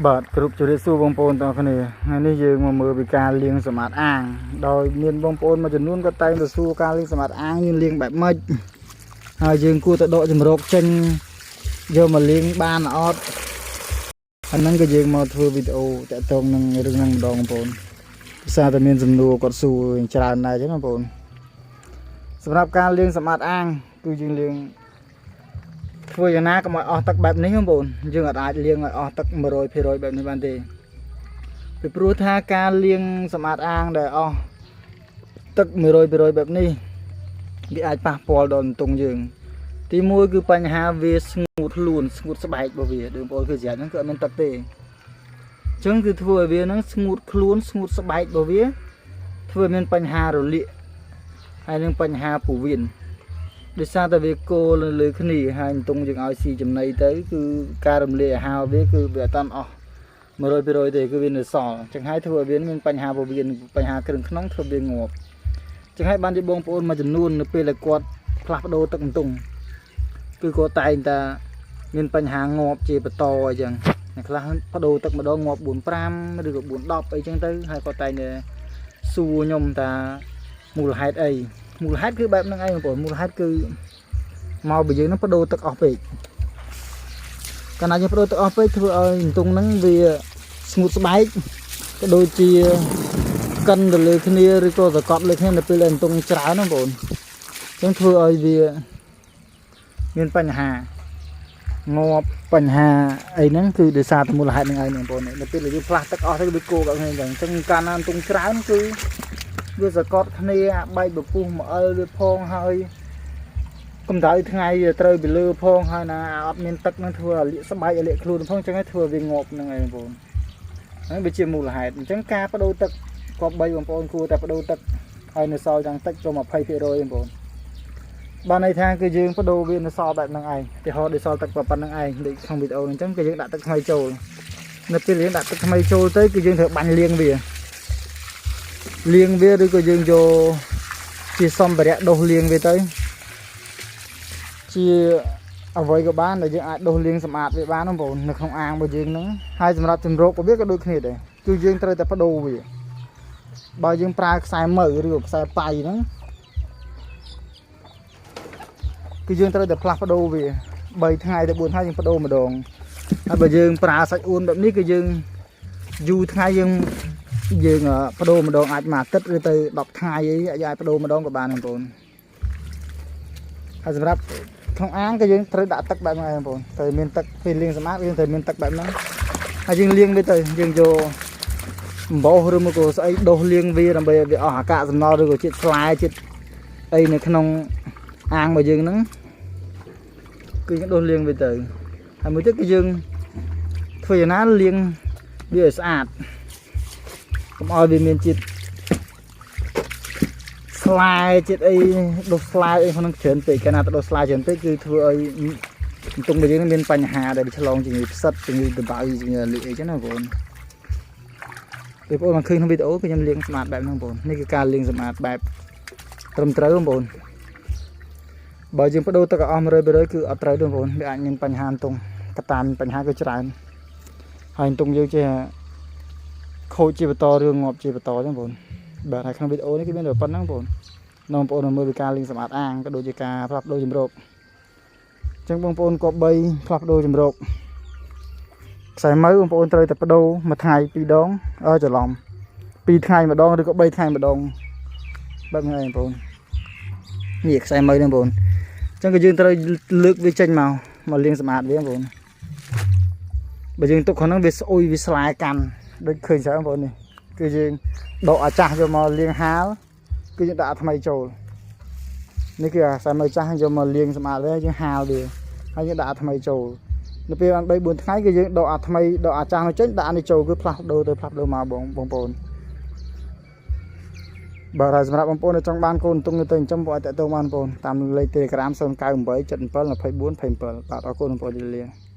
បាទគ្រប់ជម្រាបសួរបងប្អូនទាំងអស់គ្នាថ្ងៃនេះយើងមកមើលពីការលាងសម្អាតអាងដោយមានបងប្អូនមួយចំនួនក៏តែងទៅសួរការលាងសម្អាតអាងយើងលាងបែបម៉េចហើយយើងគួរទៅដកចម្រោកចេញយកមកលាងបានអត់អាហ្នឹងក៏យើងមកធ្វើវីដេអូតាក់ទងនឹងរឿងហ្នឹងម្ដងបងប្អូនភាសាតែមានសំណួរគាត់សួរច្រើនដែរចឹងបងប្អូនសម្រាប់ការលាងសម្អាតអាងគឺយើងលាងធ្វើយ៉ាងណាកុំឲ្យអស់ទឹកបែបនេះបងប្អូនយើងអាចលាងឲ្យអស់ទឹក 100% បែបនេះបានទេពីព្រោះថាការលាងសម្អាតអាងដែលអស់ទឹក 100% បែបនេះវាអាចប៉ះពាល់ដល់អន្ទង់យើងទី1គឺបញ្ហាវាស្ងួតខ្លួនស្ងួតស្បែករបស់វាបងប្អូនគឺស្រាប់ហ្នឹងគឺអត់មានទឹកទេអញ្ចឹងគឺធ្វើឲ្យវាហ្នឹងស្ងួតខ្លួនស្ងួតស្បែករបស់វាធ្វើឲ្យមានបញ្ហារលាកហើយនឹងបញ្ហាពោះវៀនដោយសារតែវាគោលលើគ្នាហើយអន្ទង់យើងឲ្យស៊ីចំណីទៅគឺការរំលាយអាហារវាគឺវាអត់តាន់អស់ 100% ទេគឺវានៅសល់អញ្ចឹងហើយធ្វើឲ្យវាមានបញ្ហាពោះវៀនបញ្ហាគ្រឿងក្នុងធ្វើវាងាប់អញ្ចឹងហើយបានជាបងប្អូនមួយចំនួននៅពេលដែលគាត់ផ្លាស់ប្ដូរទឹកអន្ទង់គឺគាត់តែងតែមានបញ្ហាងាប់ជាបន្តអញ្ចឹងអ្នកខ្លះបដូរទឹកម្ដងងាប់ 4-5 ឬក៏ 4-10 អីចឹងទៅហើយគាត់តែងតែសួរខ្ញុំថាមូលហេតុអីមូលហេតុគឺបែបហ្នឹងឯងបងប្អូនមូលហេតុគឺមកពីយើងនឹងបដូរទឹកអស់ពេកកាលណាយើងបដូរទឹកអស់ពេកធ្វើឲ្យអន្ទង់ហ្នឹងវាស្ងួតស្បែកក៏ដូចជាកិនទៅលើគ្នាឬក៏សកត់លើគ្នានៅពេលអន្ទង់ច្រើនណាបងប្អូនអញ្ចឹងធ្វើឲ្យវាមានបញ្ហាងាប់បញ្ហាអីហ្នឹងគឺដោយសារតែមូលហេតុហ្នឹងឯងបងប្អូននៅពេលដែលយើងផ្លាស់ទឹកអស់ទៅវាគោកគ្នាអញ្ចឹងកាលណាអន្ទង់ច្រើនគឺវាសកត់គ្នាអាបែកពពុះមកអិលវាផងហើយកម្ដៅថ្ងៃវាត្រូវពីលើផងហើយណាអត់មានទឹកនឹងធ្វើឲ្យលាកស្បែកឲ្យលាកខ្លួនផងអញ្ចឹងឲ្យធ្វើវាងាប់ហ្នឹងឯងបងប្អូនហ្នឹងវាជាមូលហេតុអញ្ចឹងការបដូរទឹកគប្បីបងប្អូនគួរតែបដូរទឹកឲ្យនៅសល់យ៉ាងតិចចូល 20% បងប្អូនបានន័យថាគឺយើងបដូរវានៅសល់បែបហ្នឹងឯងទីហោដែលសល់ទឹកប៉ុណ្្នឹងឯងដូចក្នុងវីដេអូអញ្ចឹងគឺយើងដាក់ទឹកថ្មីចូលនៅពេលយើងដាក់ទឹកថ្មីចូលទៅគឺយើងត្រូវបាញ់លាងវាឬក៏យើងយកជាសម្ភារៈដុសលាងវាទៅជាអ្វីក៏បានដែលយើងអាចដុសលាងសម្អាតវាបានបងប្អូននៅក្នុងអាងរបស់យើងហ្នឹងហើយសម្រាប់ជំរករបស់វាក៏ដូចគ្នាដែរគឺយើងត្រូវតែបដូរវាបើយើងប្រើខ្សែមើឬក៏ខ្សែប៉ៃហ្នឹងគឺយើងត្រូវតែផ្លាស់ប្ដូរវា3ថ្ងៃទៅ4ថ្ងៃយើងបដូរម្ដងហើយបើយើងប្រើសាច់អួនបែបនេះគឺយើងយូរថ្ងៃយើងបដូរម្ដងអាចមួយអាទិត្យឬទៅ10ថ្ងៃអីអាចបដូរម្ដងក៏បានបងប្អូនហើយសម្រាប់ក្នុងអាងក៏យើងត្រូវដាក់ទឹកបែបហ្នឹងឯងបងប្អូនត្រូវមានទឹកពេលលាងសម្អាតយើងត្រូវមានទឹកបែបហ្នឹងហើយយើងលាងវាទៅយើងយកអំបោសឬមកក៏ស្អីដុសលាងវាដើម្បីឲ្យវាអស់អាកាសសំណល់ឬក៏ជាតិស្លាយជាតិអីនៅក្នុងអាងរបស់យើងហ្នឹងគឺយើងដុសលាងវាទៅហើយមួយទៀតគឺយើងធ្វើយ៉ាងណាលាងវាឲ្យស្អាតកុំឲ្យវាមានជាតិស្លាយជាតិអីដុសស្លាយអីក្នុងច្រើនពេកកាលណាទៅដុសស្លាយច្រើនពេកគឺធ្វើឲ្យអន្ទង់របស់យើងមានបញ្ហាដែលឆ្លងជំងឺផ្សិតជំងឺដបៅជំងឺលីកអីចឹងណាបងប្អូនពេលបងប្អូនមកឃើញក្នុងវីដេអូគឺខ្ញុំលាងសម្អាតបែបហ្នឹងបងប្អូននេះគឺការលាងសម្អាតបែបត្រឹមត្រូវបងប្អូនបើយើងបដូរទឹកអស់ 100% គឺអត់ត្រូវទេបងប្អូនវាអាចមានបញ្ហាអន្ទង់កតានបញ្ហាគឺច្រើនហើយអន្ទង់យើងជាខូចជាបន្តរឿងងាប់ជាបន្តចឹងបងប្អូនបាទហើយក្នុងវីដេអូនេះគឺមានតែប៉ុណ្្នឹងបងប្អូនមើលពីការលាងសម្អាតអាងក៏ដូចជាការផ្លាស់ប្ដូរជំរកអញ្ចឹងបងប្អូនគប្បីផ្លាស់ប្ដូរជំរកខ្សែមើបងប្អូនត្រូវតែបដូរមួយថ្ងៃ2ដងច្រឡំ2ថ្ងៃម្ដងឬក៏3ថ្ងៃម្ដងបែបនេះឯងបងប្អូននេះខ្សែមើហ្នឹងបងប្អូនអញ្ចឹងក៏យើងត្រូវលើកវាចេញមកលាងសម្អាតវាបងប្អូនបើយើងទុកក្នុងហ្នឹងវាស្អុយវាស្លាយកាន់ដូចឃើញច្រើនបងប្អូននេះគឺយើងដកអាចាស់យកមកលាងហាលគឺយើងដាក់អាថ្មីចូលនេះគឺអាខ្សែមើចាស់យកមកលាងសម្អាតវាយើងហាលវាហើយយើងដាក់អាថ្មីចូលនៅពេលបាន 3-4 ថ្ងៃគឺយើងដកអាថ្មីដកអាចាស់នោះចេញដាក់អានេះចូលគឺផ្លាស់ប្ដូរទៅផ្លាស់ប្ដូរមកបងប្អូនបាទហើយសម្រាប់បងប្អូនដែលចង់បានកូនអន្ទង់ទៅចិញ្ចឹមបងអាចតាក់ទងបានបងប្អូនតាមលេខ Telegram 098 77 24 27បាទអរគុណបងប្អូនលា